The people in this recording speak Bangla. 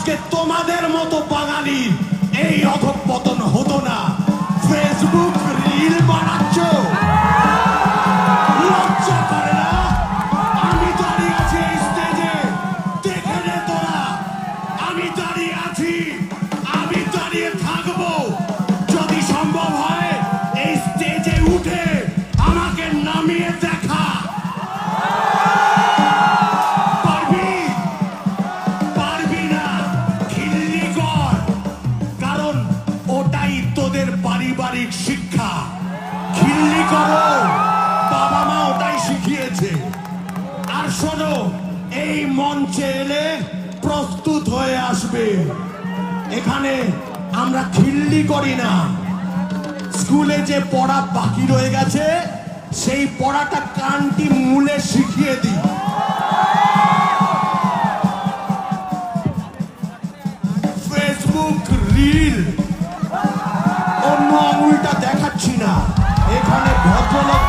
আজকে তোমাদের মতো বাঙালি এই অধঃপতন হতো না। ফেসবুক রিল বানাচ্ছ, লজ্জা করে না? আমি দাঁড়িয়ে আছি এই স্টেজে, দেখে নে তোরা। আমি দাঁড়িয়ে আছি, আমি দাঁড়িয়ে থাকবো। যদি সম্ভব হয় এই স্টেজে উঠে আমাকে নামিয়ে দেখা। পারবি? পারবি না, খিল্লি কর। কারণ ওটাই তোদের পারিবারিক শিক্ষা। খিল্লি করো, বাবা মা ওটাই শিখিয়েছে। আর শোনো, এই মঞ্চে এলে প্রস্তুত হয়ে আসবে। এখানে আমরা খিল্লি করি না, স্কুলে যে পড়া বাকি রয়ে গেছে সেই পড়াটা কানটি মূলে শিখিয়ে দিই। ফেসবুক রিল অন্য আঙুলটা দেখাচ্ছি না, এখানে ভদ্রলোক